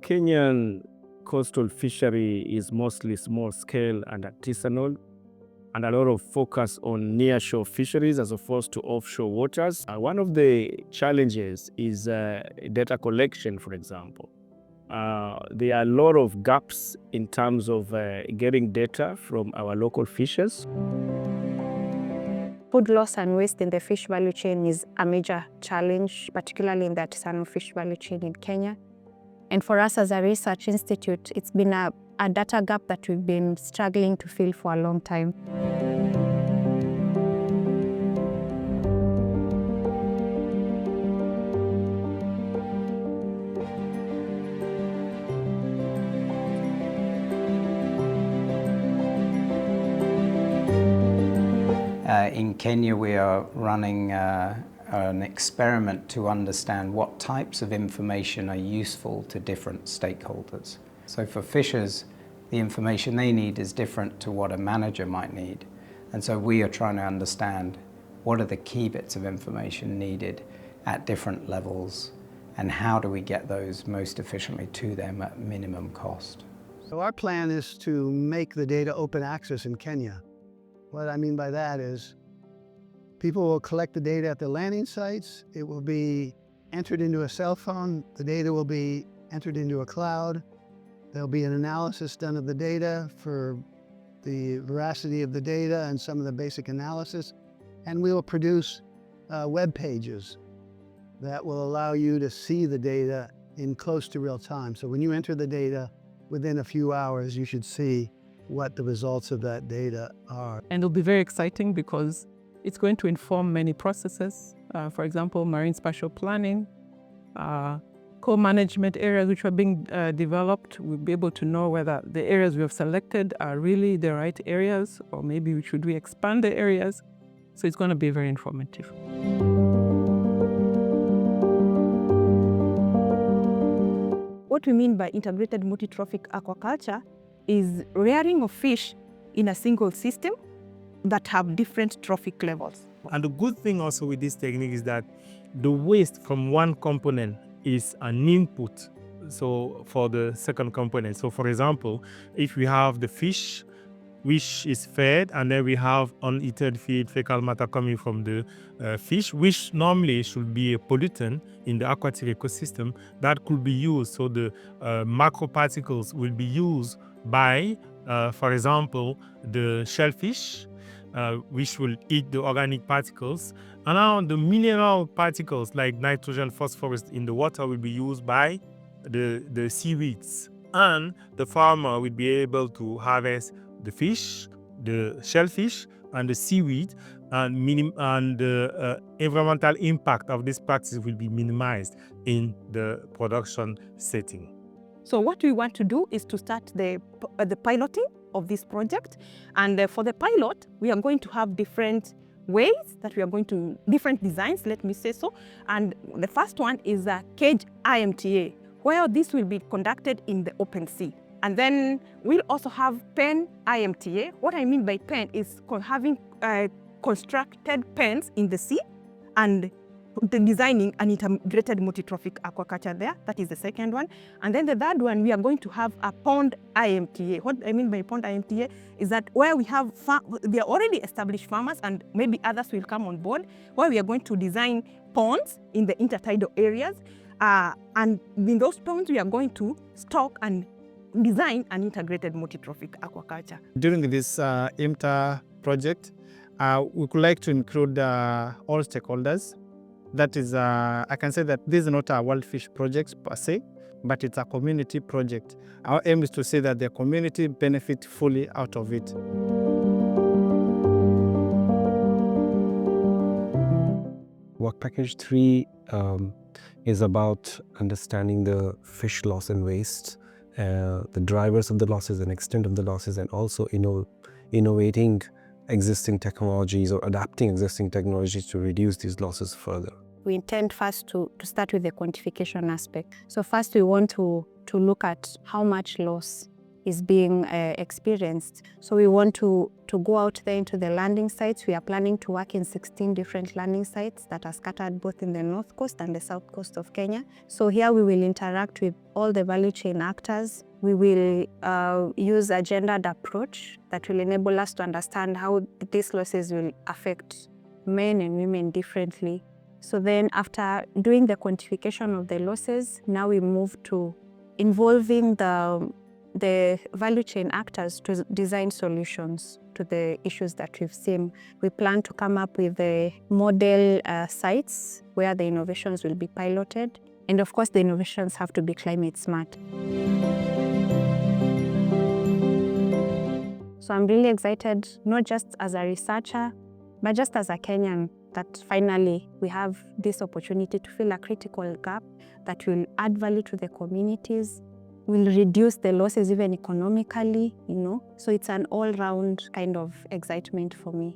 Kenyan coastal fishery is mostly small scale and artisanal, and a lot of focus on nearshore fisheries as opposed to offshore waters. One of the challenges is data collection, for example. There are a lot of gaps in terms of getting data from our local fishers. Food loss and waste in the fish value chain is a major challenge, particularly in the artisanal fish value chain in Kenya. And for us as a research institute, it's been a data gap that we've been struggling to fill for a long time. In Kenya, we are running an experiment to understand what types of information are useful to different stakeholders. So for fishers, the information they need is different to what a manager might need. And so we are trying to understand what are the key bits of information needed at different levels, and how do we get those most efficiently to them at minimum cost. So our plan is to make the data open access in Kenya. What I mean by that is people will collect the data at the landing sites. It will be entered into a cell phone. The data will be entered into a cloud. There'll be an analysis done of the data for the veracity of the data and some of the basic analysis. And we will produce web pages that will allow you to see the data in close to real time. So when you enter the data, within a few hours, you should see what the results of that data are. And it'll be very exciting because it's going to inform many processes. For example, marine spatial planning, co-management areas which are being developed. We'll be able to know whether the areas we have selected are really the right areas, or maybe should we expand the areas. So it's going to be very informative. What we mean by integrated multi-trophic aquaculture is rearing of fish in a single system that have different trophic levels. And the good thing also with this technique is that the waste from one component is an input, so for the second component. So for example, if we have the fish which is fed, and then we have uneaten feed, fecal matter coming from the fish, which normally should be a pollutant in the aquatic ecosystem, that could be used. So the macroparticles will be used by, for example, the shellfish, which will eat the organic particles. And now the mineral particles like nitrogen, phosphorus in the water will be used by the seaweeds. And the farmer will be able to harvest the fish, the shellfish, and the seaweed, and the environmental impact of this practice will be minimized in the production setting. So what we want to do is to start the piloting of this project. And for the pilot, we are going to have different ways that we are going to, different designs, let me say so. And the first one is a cage IMTA, where this will be conducted in the open sea. And then we'll also have pen IMTA. What I mean by pen is having constructed pens in the sea and designing an integrated multi-trophic aquaculture there. That is the second one. And then the third one, we are going to have a pond IMTA. What I mean by pond IMTA is that where we have, we are already established farmers, and maybe others will come on board, where we are going to design ponds in the intertidal areas. And in those ponds, we are going to stock and design an integrated multi-trophic aquaculture. During this IMTA project, we could like to include all stakeholders. That is, I can say that this is not a wild fish project per se, but it's a community project. Our aim is to say that the community benefit fully out of it. Work package 3 is about understanding the fish loss and waste, the drivers of the losses and extent of the losses, and also innovating existing technologies or adapting existing technologies to reduce these losses further. We intend first to start with the quantification aspect. So first we want to look at how much loss is being experienced. So we want to go out there into the landing sites. We are planning to work in 16 different landing sites that are scattered both in the north coast and the south coast of Kenya. So here we will interact with all the value chain actors. We will use a gendered approach that will enable us to understand how these losses will affect men and women differently. So then after doing the quantification of the losses, now we move to involving the value chain actors to design solutions to the issues that we've seen. We plan to come up with the model sites where the innovations will be piloted. And of course, the innovations have to be climate smart. So I'm really excited, not just as a researcher, but just as a Kenyan, that finally we have this opportunity to fill a critical gap that will add value to the communities, will reduce the losses even economically, So it's an all-round kind of excitement for me.